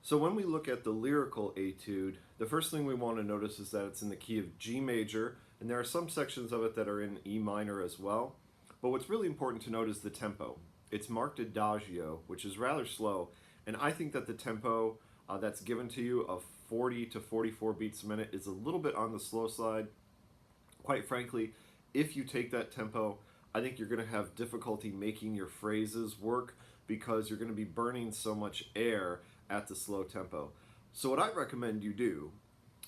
So when we look at the lyrical etude, the first thing we want to notice is that it's in the key of G major, and there are some sections of it that are in E minor as well. But what's really important to note is the tempo. It's marked adagio, which is rather slow, and I think that the tempo that's given to you of 40 to 44 beats a minute is a little bit on the slow side. Quite frankly, if you take that tempo, I think you're going to have difficulty making your phrases work because you're going to be burning so much air at the slow tempo. So what I recommend you do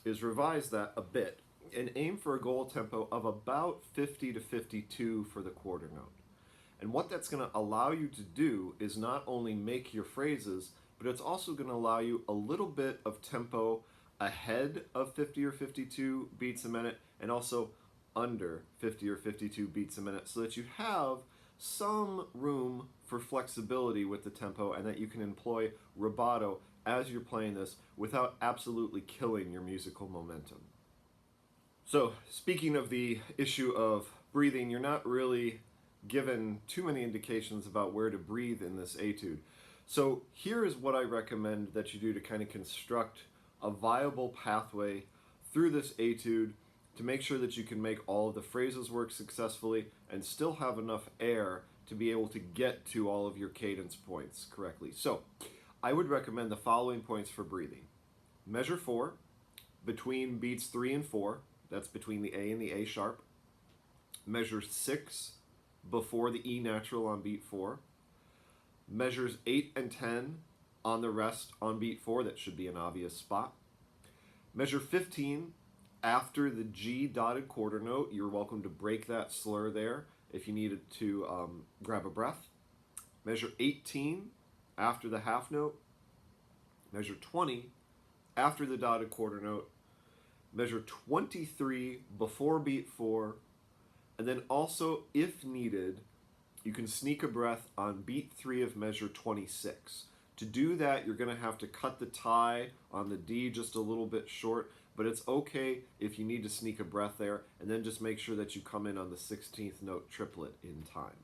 is revise that a bit and aim for a goal tempo of about 50 to 52 for the quarter note. And what that's going to allow you to do is not only make your phrases, but it's also going to allow you a little bit of tempo ahead of 50 or 52 beats a minute and also under 50 or 52 beats a minute so that you have some room for flexibility with the tempo and that you can employ rubato as you're playing this without absolutely killing your musical momentum. So speaking of the issue of breathing, you're not really given too many indications about where to breathe in this etude. So here is what I recommend that you do to kind of construct a viable pathway through this etude to make sure that you can make all of the phrases work successfully and still have enough air to be able to get to all of your cadence points correctly. So I would recommend the following points for breathing. Measure 4, between beats 3 and 4, that's between the A and the A sharp. Measure 6, before the E natural on beat 4. Measures 8 and 10 on the rest on beat 4, that should be an obvious spot. Measure 15, after the G dotted quarter note. You're welcome to break that slur there if you needed to grab a breath. Measure 18 after the half note. Measure 20 after the dotted quarter note. Measure 23 before beat 4. And then also, if needed, you can sneak a breath on beat 3 of measure 26. To do that, you're going to have to cut the tie on the D just a little bit short, but it's okay if you need to sneak a breath there, and then just make sure that you come in on the 16th note triplet in time.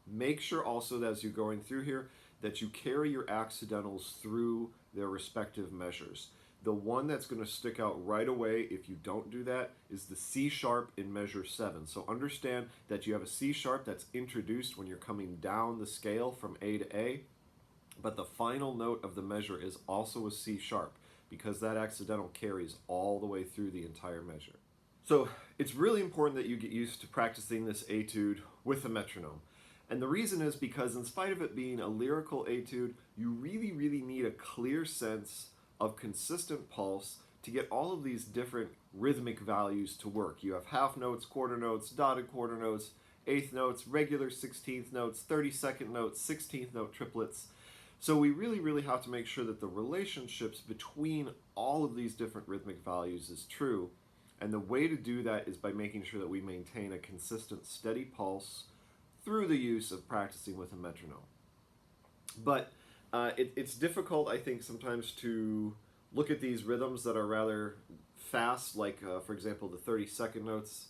Make sure also that as you're going through here that you carry your accidentals through their respective measures. The one that's going to stick out right away if you don't do that is the C sharp in measure 7. So understand that you have a C sharp that's introduced when you're coming down the scale from A to A, but the final note of the measure is also a C sharp because that accidental carries all the way through the entire measure. So it's really important that you get used to practicing this etude with a metronome. And the reason is because in spite of it being a lyrical etude, you really need a clear sense of consistent pulse to get all of these different rhythmic values to work. You have half notes, quarter notes, dotted quarter notes, eighth notes, regular 16th notes, 32nd notes, 16th note triplets. So we really have to make sure that the relationships between all of these different rhythmic values is true. And the way to do that is by making sure that we maintain a consistent, steady pulse through the use of practicing with a metronome. But it's difficult, I think, sometimes to look at these rhythms that are rather fast, like, for example, the 32nd notes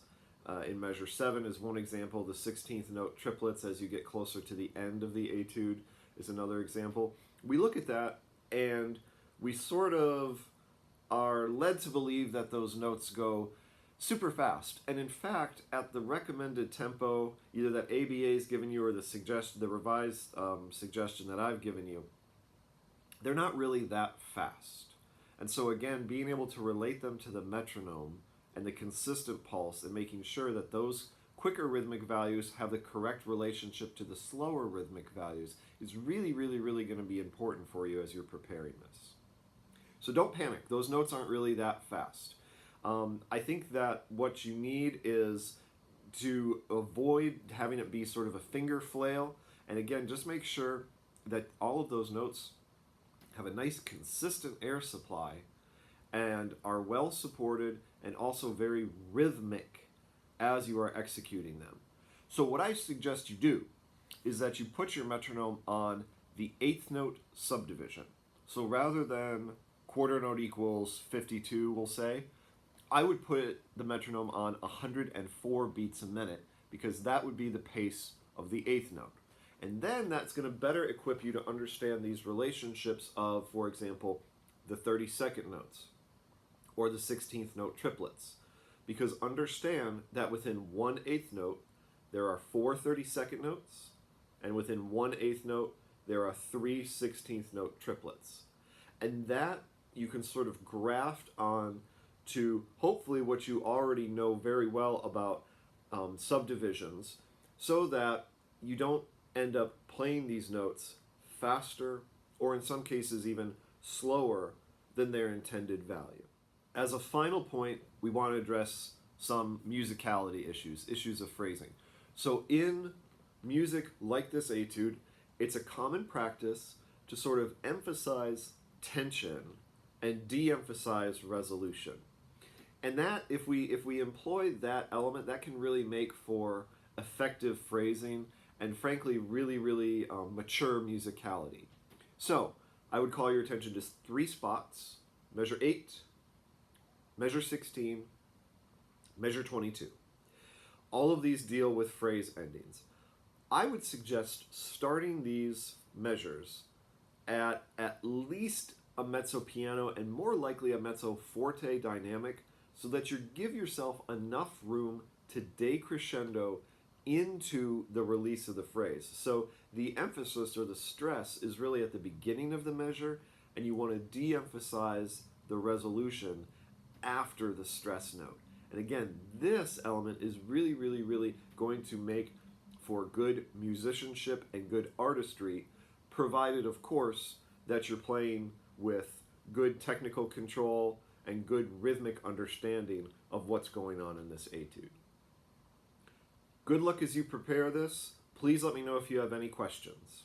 in measure 7 is one example. The 16th note triplets as you get closer to the end of the etude is another example. We look at that and we sort of are led to believe that those notes go super fast. And in fact, at the recommended tempo, either that ABA is given you or the revised suggestion that I've given you, they're not really that fast. And so again, being able to relate them to the metronome and the consistent pulse and making sure that those quicker rhythmic values have the correct relationship to the slower rhythmic values is really going to be important for you as you're preparing this. So don't panic. Those notes aren't really that fast. I think that what you need is to avoid having it be sort of a finger flail. And again, just make sure that all of those notes have a nice consistent air supply and are well supported and also very rhythmic as you are executing them. So what I suggest you do is that you put your metronome on the 8th note subdivision. So rather than quarter note equals 52, we'll say, I would put the metronome on 104 beats a minute because that would be the pace of the 8th note. And then that's going to better equip you to understand these relationships of, for example, the 32nd notes or the 16th note triplets. Because understand that within 1/8 note, there are 4 32nd notes, and within 1/8 note, there are 3 16th note triplets. And that you can sort of graft on to hopefully what you already know very well about subdivisions, so that you don't end up playing these notes faster or in some cases even slower than their intended value. As a final point, we want to address some musicality issues of phrasing. So in music like this etude, it's a common practice to sort of emphasize tension and de-emphasize resolution. And that, if we employ that element, that can really make for effective phrasing and frankly really mature musicality. So I would call your attention to 3 spots: measure 8, measure 16, measure 22. All of these deal with phrase endings. I would suggest starting these measures at least a mezzo piano and more likely a mezzo forte dynamic, so that you give yourself enough room to decrescendo into the release of the phrase. So the emphasis or the stress is really at the beginning of the measure, and you want to de-emphasize the resolution after the stress note. And again, this element is really going to make for good musicianship and good artistry, provided, of course, that you're playing with good technical control and good rhythmic understanding of what's going on in this etude. Good luck as you prepare this. Please let me know if you have any questions.